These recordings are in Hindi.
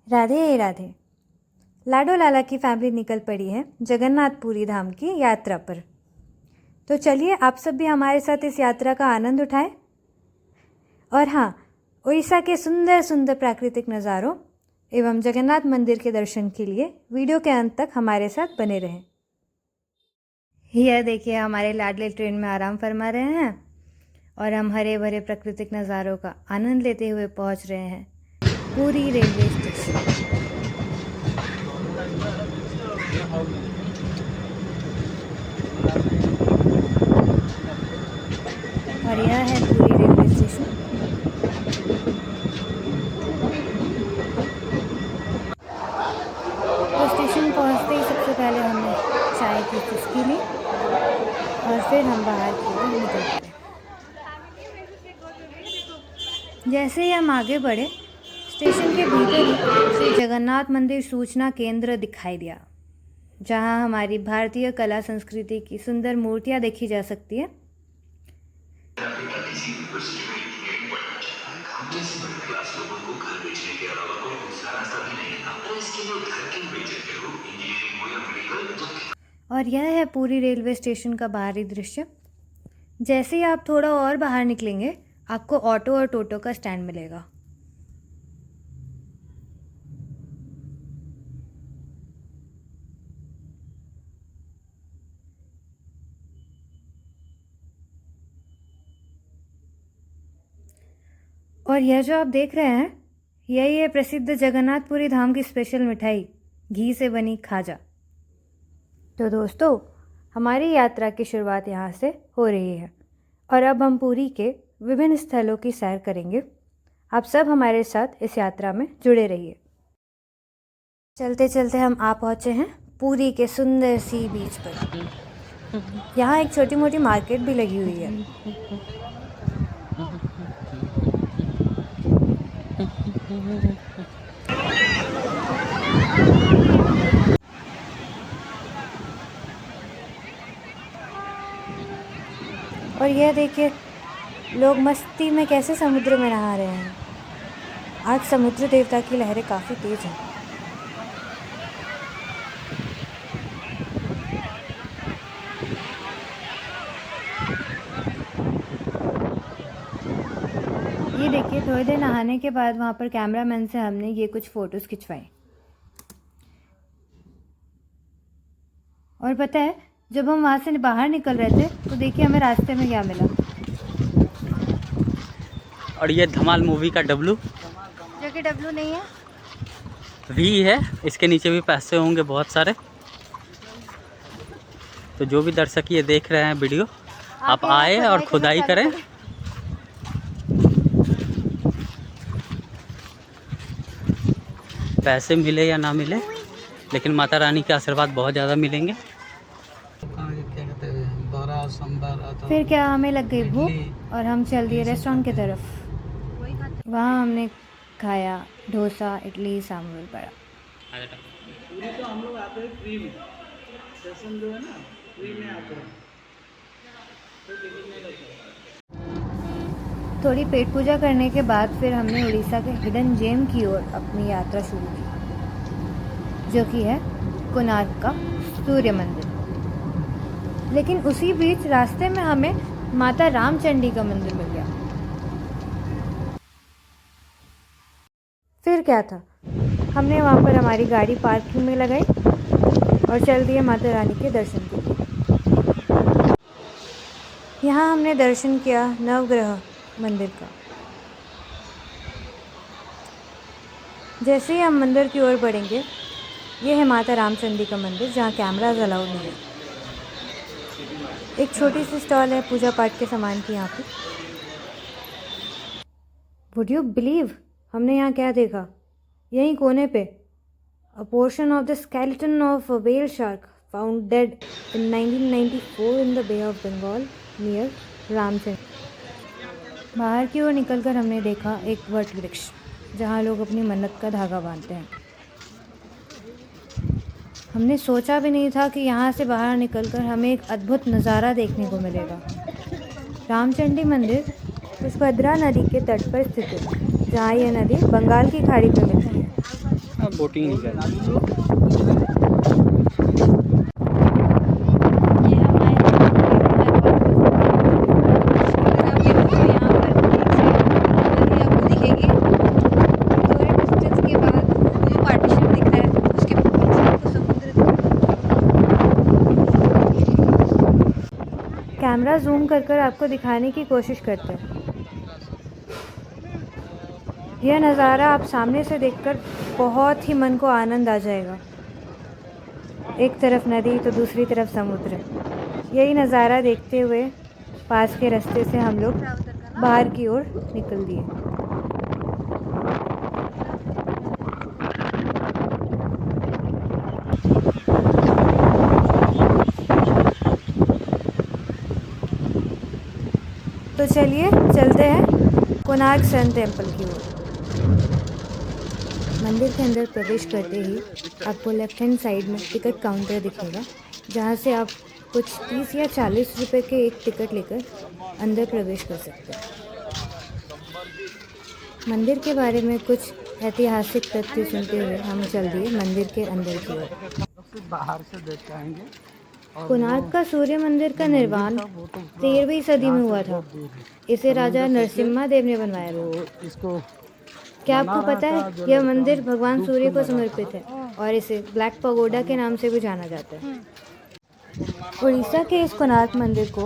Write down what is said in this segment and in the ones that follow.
राधे राधे। लाडो लाला की फैमिली निकल पड़ी है जगन्नाथपुरी धाम की यात्रा पर। तो चलिए आप सब भी हमारे साथ इस यात्रा का आनंद उठाएं। और हाँ, उड़ीसा के सुंदर सुंदर प्राकृतिक नज़ारों एवं जगन्नाथ मंदिर के दर्शन के लिए वीडियो के अंत तक हमारे साथ बने रहें। यह देखिए, हमारे लाडले ट्रेन में आराम फरमा रहे हैं और हम हरे भरे प्राकृतिक नज़ारों का आनंद लेते हुए पहुंच रहे हैं पुरी रेलवे स्टेशन। और यह है पुरी रेलवे स्टेशन। तो स्टेशन पहुंचते ही सबसे पहले हमने चाय की चुस्की ली और फिर हम बाहर की ओर निकल पड़े। जैसे ही हम आगे बढ़े, स्टेशन के भीतर ही श्री जगन्नाथ मंदिर सूचना केंद्र दिखाई दिया, जहां हमारी भारतीय कला संस्कृति की सुंदर मूर्तियां देखी जा सकती है। और यह है पूरी रेलवे स्टेशन का बाहरी दृश्य। जैसे ही आप थोड़ा और बाहर निकलेंगे, आपको ऑटो और टोटो का स्टैंड मिलेगा। और यह जो आप देख रहे हैं, यही है प्रसिद्ध जगन्नाथपुरी धाम की स्पेशल मिठाई, घी से बनी खाजा। तो दोस्तों, हमारी यात्रा की शुरुआत यहाँ से हो रही है और अब हम पुरी के विभिन्न स्थलों की सैर करेंगे। आप सब हमारे साथ इस यात्रा में जुड़े रहिए। चलते चलते हम आ पहुँचे हैं पुरी के सुंदर सी बीच पर। यहाँ एक छोटी मोटी मार्केट भी लगी हुई है। और यह देखिए, लोग मस्ती में कैसे समुद्र में नहा रहे हैं। आज समुद्र देवता की लहरें काफ़ी तेज हैं। ये देखिए, थोड़ी देर नहाने के बाद वहाँ पर कैमरामैन से हमने ये कुछ फ़ोटोज़ खिंचवाए। और पता है, जब हम वहाँ से बाहर निकल रहे थे तो देखिए हमें रास्ते में क्या मिला। और ये धमाल मूवी का डब्लू, जो कि डब्लू नहीं है, वी है। इसके नीचे भी पैसे होंगे बहुत सारे। तो जो भी दर्शक ये देख रहे हैं वीडियो, आप आए और खुदाई करें। पैसे मिले या ना मिले, लेकिन माता रानी के आशीर्वाद बहुत ज़्यादा मिलेंगे। फिर क्या, हमें लग गई भूख और हम चल दिए रेस्टोरेंट की तरफ। वहाँ हमने खाया डोसा, इडली, सांभर, बड़ा। पूरी तो हम लोग आते हैं फ्री में, सेशन जो है ना फ्री में आते हैं, तो टिकट नहीं लगता। थोड़ी पेट पूजा करने के बाद फिर हमने उड़ीसा के हिडन जेम की ओर अपनी यात्रा शुरू की, जो कि है कोणार्क का सूर्य मंदिर। लेकिन उसी बीच रास्ते में हमें माता रामचंडी का मंदिर मिल गया। फिर क्या था, हमने वहाँ पर हमारी गाड़ी पार्किंग में लगाई और चल दिए माता रानी के दर्शन के लिए। यहाँ हमने दर्शन किया नवग्रह मंदिर का। जैसे ही हम मंदिर की ओर बढ़ेंगे, ये है माता रामचंडी का मंदिर, जहाँ कैमराज अलाउड नहीं है। एक छोटी सी स्टॉल है पूजा पाठ के सामान की यहाँ पे। वुड यू बिलीव, हमने यहाँ क्या देखा? यहीं कोने पे a portion of the skeleton of a whale shark found dead in 1994 in the bay of Bengal near Ramchandra. बाहर की ओर निकलकर हमने देखा एक वट वृक्ष, जहाँ लोग अपनी मन्नत का धागा बांधते हैं। हमने सोचा भी नहीं था कि यहाँ से बाहर निकलकर हमें एक अद्भुत नज़ारा देखने को मिलेगा। रामचंडी मंदिर उस भद्रा नदी के तट पर स्थित है, जहाँ यह नदी बंगाल की खाड़ी में मिलती है। बोटिंग नहीं करना। ये हमारे अगर आप देखो यहाँ पर एक साइड नदी आपको दिखेगी, थोड़े डिस्टेंस के बाद वो जो पार्टीशन दिख रहा है उसके पीछे आपको समुद्र दिख रहा है। कैमरा जूम कर आपको दिखाने की कोशिश करते हैं। यह नज़ारा आप सामने से देखकर बहुत ही मन को आनंद आ जाएगा। एक तरफ नदी तो दूसरी तरफ समुद्र। यही नज़ारा देखते हुए पास के रास्ते से हम लोग बाहर की ओर निकल दिए। तो चलिए चलते हैं कोणार्क सन टेम्पल की ओर। मंदिर के अंदर प्रवेश करते ही आपको लेफ्ट हैंड साइड में टिकट काउंटर दिखेगा, जहाँ से आप कुछ 30 या 40 रुपए के एक टिकट लेकर अंदर प्रवेश कर सकते हैं। मंदिर के बारे में कुछ ऐतिहासिक तथ्य सुनते हुए हम चल दिए मंदिर के अंदर की ओर। बाहर से देख के आएंगे। कोणार्क का सूर्य मंदिर का निर्माण 13वीं सदी में हुआ था। इसे राजा नरसिम्हा देव ने बनवाया था। इसको क्या आपको पता है यह मंदिर भगवान सूर्य को समर्पित है और इसे ब्लैक पगोडा के नाम से भी जाना जाता है। उड़ीसा के इस कोणार्क मंदिर को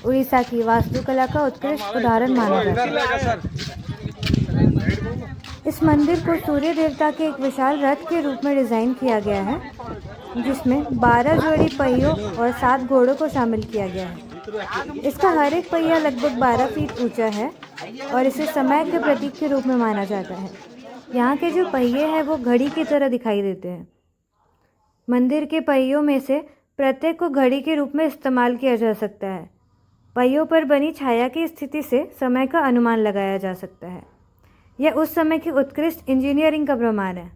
उड़ीसा की वास्तुकला का उत्कृष्ट उदाहरण माना जाता है। इस मंदिर को सूर्य देवता के एक विशाल रथ के रूप में डिजाइन किया गया है, जिसमें 12 जोड़ी पहियों और 7 घोड़ों को शामिल किया गया है। इसका हर एक पहिया लगभग 12 फीट ऊंचा है और इसे समय के प्रतीक के रूप में माना जाता है। यहाँ के जो पहिए हैं वो घड़ी की तरह दिखाई देते हैं। मंदिर के पहियों में से प्रत्येक को घड़ी के रूप में इस्तेमाल किया जा सकता है। पहियों पर बनी छाया की स्थिति से समय का अनुमान लगाया जा सकता है। यह उस समय की उत्कृष्ट इंजीनियरिंग का प्रमाण है।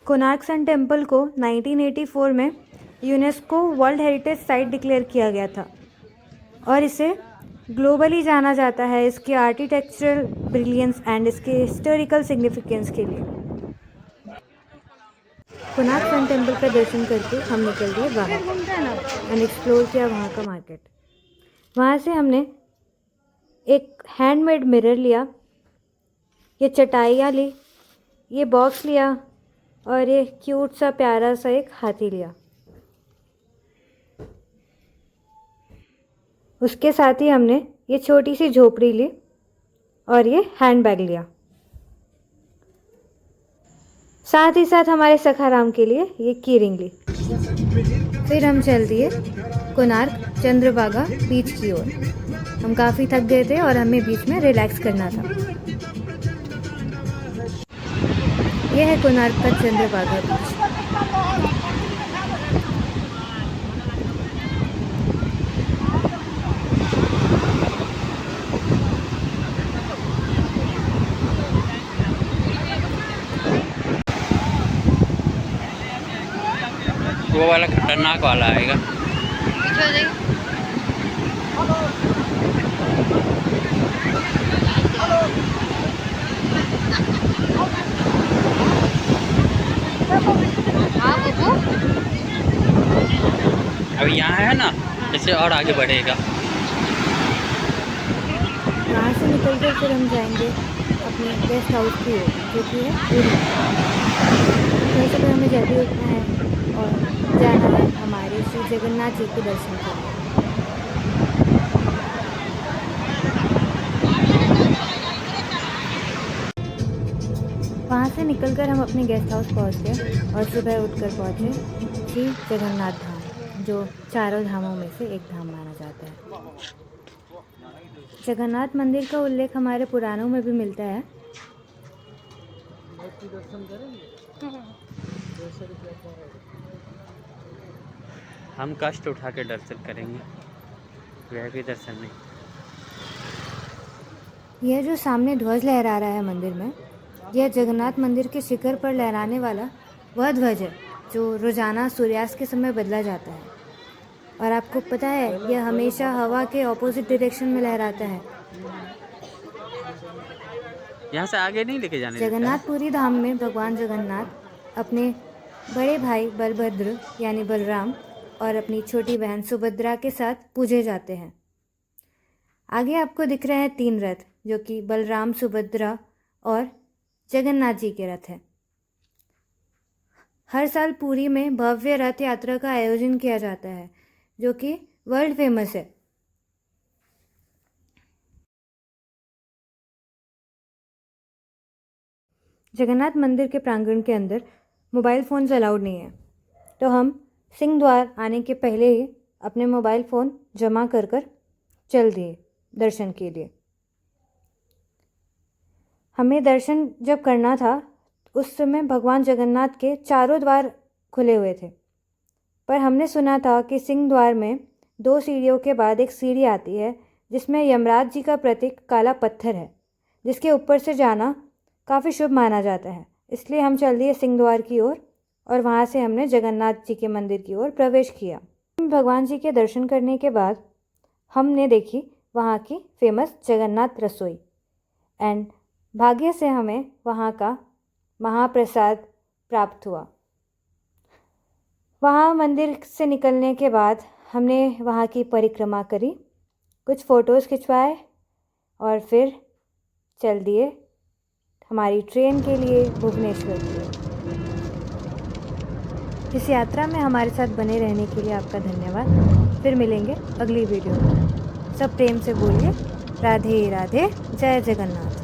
कोणार्क सन टेम्पल को 1984 में UNESCO world heritage site declare किया गया था और इसे ग्लोबली जाना जाता है इसके आर्किटेक्चरल ब्रिलियंस एंड इसके हिस्टोरिकल सिग्निफिकेंस के लिए। कोणार्क सन टेम्पल का दर्शन करके हम निकल गए बाहर एंड एक्सप्लोर किया वहाँ का मार्केट। वहाँ से हमने एक हैंडमेड मिरर लिया, ये चटाइयाँ ली, ये बॉक्स लिया और ये क्यूट सा प्यारा सा एक हाथी लिया। उसके साथ ही हमने ये छोटी सी झोपड़ी ली और ये हैंडबैग लिया। साथ ही साथ हमारे सखाराम के लिए ये की रिंग ली। फिर हम चल दिए कोणार्क चंद्रभागा बीच की ओर। हम काफ़ी थक गए थे और हमें बीच में रिलैक्स करना था। यह है कोणार्क का चंद्रभागा बीच। वो वाला खतरनाक वाला आएगा। अब यहाँ है ना, इससे और आगे बढ़ेगा। यहाँ से निकलकर फिर हम जाएंगे अपने गेस्ट हाउस की ओर, जो कि है पुरी। वहीं से हमें जल्दी उठना है और जाना है हमारे श्री जगन्नाथ जी के दर्शन करने। वहाँ से निकलकर हम अपने गेस्ट हाउस पहुँच गए और सुबह उठकर पहुँचे श्री जगन्नाथ धाम, जो चारों धामों में से एक धाम माना जाता है। जगन्नाथ मंदिर का उल्लेख हमारे पुराणों में भी मिलता है। हम कष्ट उठा के दर्शन करेंगे, वह भी दर्शन नहीं। यह जो सामने ध्वज लहरा रहा है मंदिर में, यह जगन्नाथ मंदिर के शिखर पर लहराने वाला वह ध्वज है जो रोजाना सूर्यास्त के समय बदला जाता है। और आपको पता है यह हमेशा हवा के ऑपोजिट डायरेक्शन में लहराता है। यहाँ से आगे नहीं लेके जाने देता है। जगन्नाथपुरी धाम में भगवान जगन्नाथ अपने बड़े भाई बलभद्र यानी बलराम और अपनी छोटी बहन सुभद्रा के साथ पूजे जाते हैं। आगे आपको दिख रहे हैं 3 रथ जो कि बलराम, सुभद्रा और जगन्नाथ जी के रथ हैं। हर साल पुरी में भव्य रथ यात्रा का आयोजन किया जाता है जो कि वर्ल्ड फेमस है। जगन्नाथ मंदिर के प्रांगण के अंदर मोबाइल फ़ोन्स अलाउड नहीं है, तो हम सिंह द्वार आने के पहले ही अपने मोबाइल फ़ोन जमा कर चल दिए दर्शन के लिए। हमें दर्शन जब करना था उस समय भगवान जगन्नाथ के चारों द्वार खुले हुए थे, पर हमने सुना था कि सिंह द्वार में 2 सीढ़ियों के बाद एक सीढ़ी आती है जिसमें यमराज जी का प्रतीक काला पत्थर है, जिसके ऊपर से जाना काफ़ी शुभ माना जाता है। इसलिए हम चल दिए सिंह द्वार की ओर और वहाँ से हमने जगन्नाथ जी के मंदिर की ओर प्रवेश किया। भगवान जी के दर्शन करने के बाद हमने देखी वहाँ की फेमस जगन्नाथ रसोई एंड भाग्य से हमें वहाँ का महाप्रसाद प्राप्त हुआ। वहाँ मंदिर से निकलने के बाद हमने वहाँ की परिक्रमा करी, कुछ फ़ोटोज़ खिंचवाए और फिर चल दिए हमारी ट्रेन के लिए भुवनेश्वर के लिए। इस यात्रा में हमारे साथ बने रहने के लिए आपका धन्यवाद। फिर मिलेंगे अगली वीडियो में। सब प्रेम से बोलिए राधे राधे, जय जगन्नाथ।